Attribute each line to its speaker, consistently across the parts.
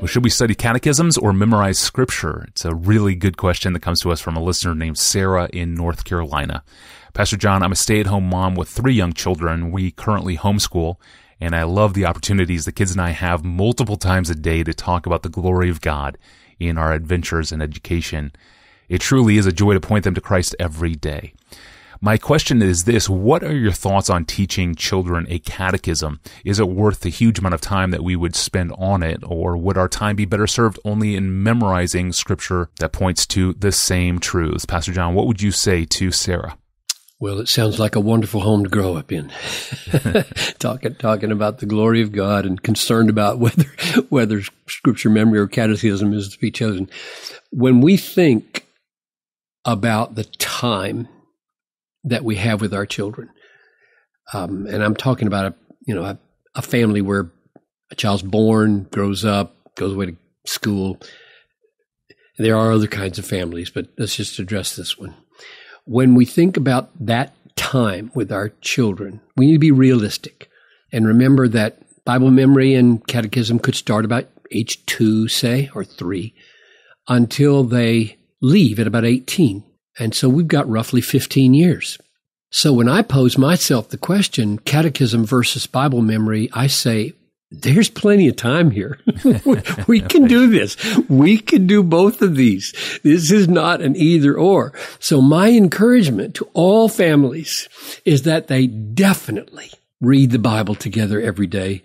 Speaker 1: Well, should we study catechisms or memorize scripture? It's a really good question that comes to us from a listener named Sarah in North Carolina. Pastor John, I'm a stay-at-home mom with 3 young children. We currently homeschool, and I love the opportunities the kids and I have multiple times a day to talk about the glory of God in our adventures and education. It truly is a joy to point them to Christ every day. My question is this: what are your thoughts on teaching children a catechism? Is it worth the huge amount of time that we would spend on it, or would our time be better served only in memorizing scripture that points to the same truths? Pastor John, what would you say to Sarah?
Speaker 2: Well, it sounds like a wonderful home to grow up in. Talking about the glory of God and concerned about whether scripture memory or catechism is to be chosen. When we think about the time that we have with our children, and I'm talking about a family where a child's born, grows up, goes away to school. There are other kinds of families, but let's just address this one. When we think about that time with our children, we need to be realistic and remember that Bible memory and catechism could start about age 2, say, or 3, until they leave at about 18. And so we've got roughly 15 years. So when I pose myself the question, catechism versus Bible memory, I say, there's plenty of time here. We can do this. We can do both of these. This is not an either or. So my encouragement to all families is that they definitely read the Bible together every day.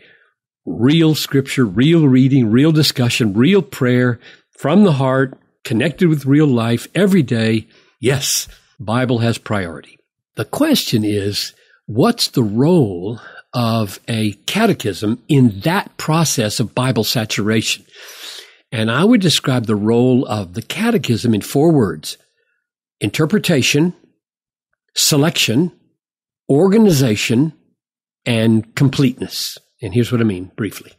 Speaker 2: Real scripture, real reading, real discussion, real prayer from the heart, connected with real life every day. Yes, Bible has priority. The question is, what's the role of a catechism in that process of Bible saturation? And I would describe the role of the catechism in 4 words: interpretation, selection, organization, and completeness. And here's what I mean briefly.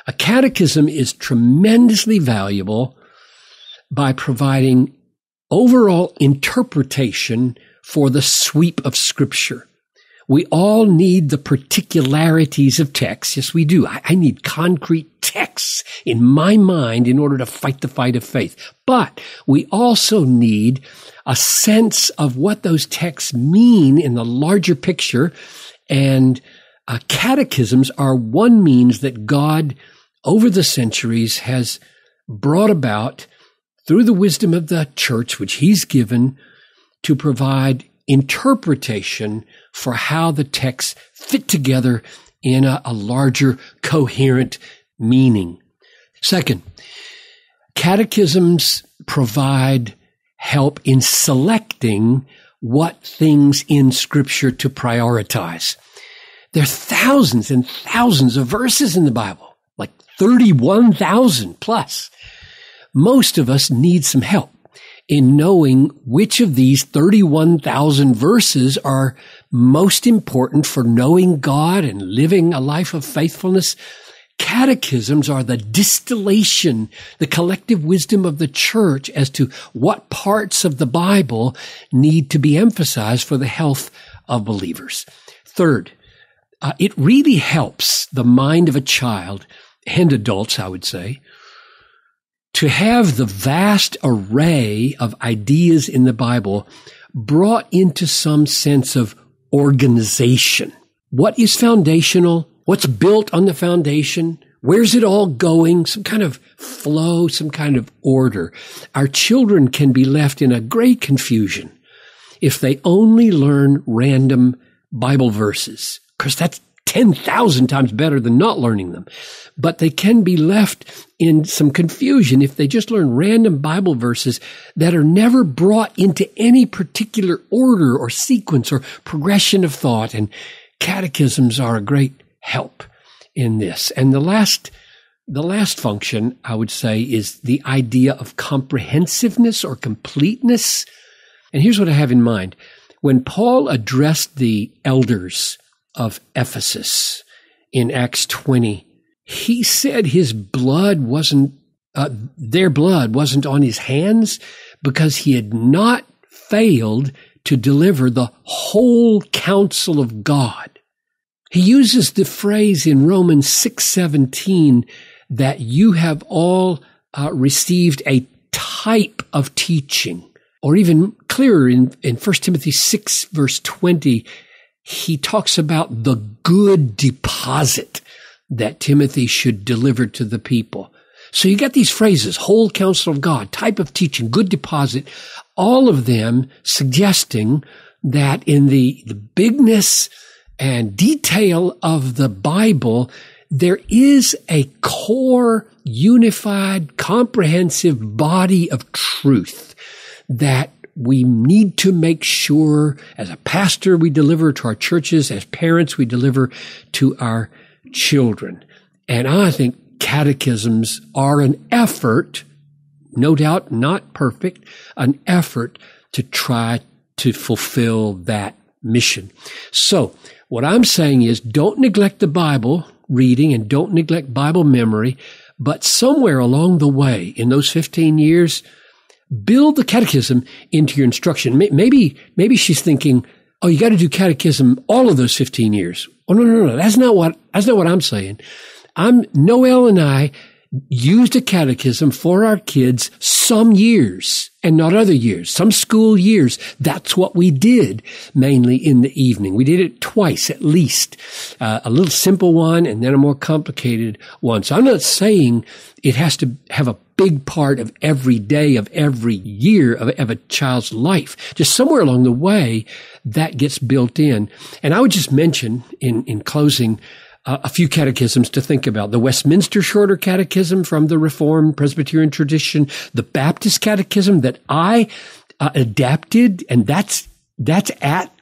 Speaker 2: A catechism is tremendously valuable by providing overall interpretation for the sweep of Scripture. We all need the particularities of text. Yes, we do. I need concrete texts in my mind in order to fight the fight of faith. But we also need a sense of what those texts mean in the larger picture. And catechisms are one means that God, over the centuries, has brought about through the wisdom of the church, which He's given, to provide interpretation for how the texts fit together in a larger, coherent meaning. Second, catechisms provide help in selecting what things in Scripture to prioritize. There are thousands and thousands of verses in the Bible, like 31,000 plus. Most of us need some help in knowing which of these 31,000 verses are most important for knowing God and living a life of faithfulness. Catechisms are the distillation, the collective wisdom of the church as to what parts of the Bible need to be emphasized for the health of believers. Third, it really helps the mind of a child and adults, I would say, to have the vast array of ideas in the Bible brought into some sense of organization. What is foundational? What's built on the foundation? Where's it all going? Some kind of flow, some kind of order. Our children can be left in a great confusion if they only learn random Bible verses. Of course, that's 10,000 times better than not learning them. But they can be left in some confusion if they just learn random Bible verses that are never brought into any particular order or sequence or progression of thought. And catechisms are a great help in this. And the last function, I would say, is the idea of comprehensiveness or completeness. And here's what I have in mind. When Paul addressed the elders of Ephesus in Acts 20, he said their blood wasn't on his hands because he had not failed to deliver the whole counsel of God. He uses the phrase in Romans 6:17 that you have all received a type of teaching. Or even clearer, in 1 Timothy 6, verse 20, he talks about the good deposit that Timothy should deliver to the people. So you got these phrases, whole counsel of God, type of teaching, good deposit, all of them suggesting that in the bigness and detail of the Bible, there is a core, unified, comprehensive body of truth that we need to make sure, as a pastor, we deliver to our churches, as parents, we deliver to our children. And I think catechisms are an effort, no doubt not perfect, an effort to try to fulfill that mission. So what I'm saying is, don't neglect the Bible reading and don't neglect Bible memory, but somewhere along the way in those 15 years, build the catechism into your instruction. Maybe she's thinking, oh, you got to do catechism all of those 15 years. Oh, no. That's not what I'm saying. Noel and I used a catechism for our kids some years and not other years, some school years. That's what we did mainly in the evening. We did it twice at least, a little simple one and then a more complicated one. So I'm not saying it has to have a big part of every day of every year of a child's life. Just somewhere along the way that gets built in. And I would just mention in closing a few catechisms to think about. The Westminster Shorter Catechism from the Reformed Presbyterian tradition, the Baptist Catechism that I adapted, and I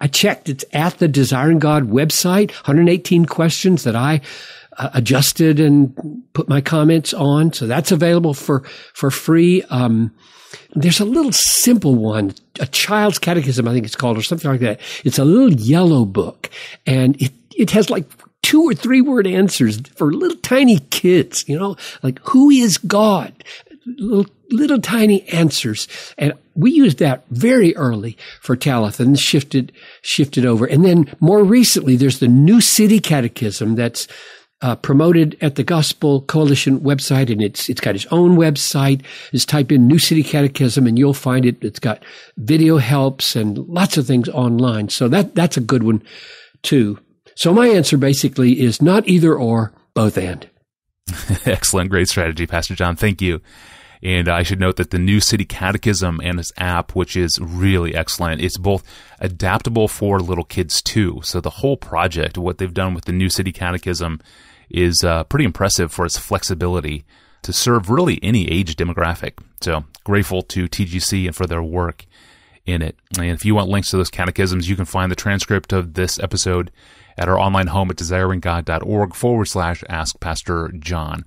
Speaker 2: checked, it's at the Desiring God website, 118 questions that I adjusted and put my comments on. So that's available for free. There's a little simple one, a child's catechism, I think it's called, or something like that. It's a little yellow book, and it has like 2 or 3 word answers for little tiny kids, like who is God? Little tiny answers. And we used that very early for Talitha and shifted over. And then more recently, there's the New City Catechism that's promoted at the Gospel Coalition website, and it's got its own website. Just type in New City Catechism and you'll find it. It's got video helps and lots of things online. So that's a good one too. So my answer basically is not either or, both and.
Speaker 1: Excellent. Great strategy, Pastor John. Thank you. And I should note that the New City Catechism and its app, which is really excellent, it's both adaptable for little kids too. So the whole project, what they've done with the New City Catechism is pretty impressive for its flexibility to serve really any age demographic. So grateful to TGC and for their work in it. And if you want links to those catechisms, you can find the transcript of this episode at our online home at desiringgod.org/Ask Pastor John.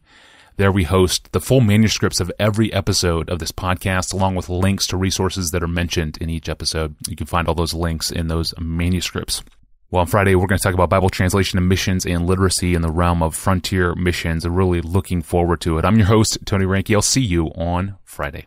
Speaker 1: There we host the full manuscripts of every episode of this podcast, along with links to resources that are mentioned in each episode. You can find all those links in those manuscripts. Well, on Friday, we're going to talk about Bible translation and missions and literacy in the realm of frontier missions. I'm really looking forward to it. I'm your host, Tony Ranke. I'll see you on Friday.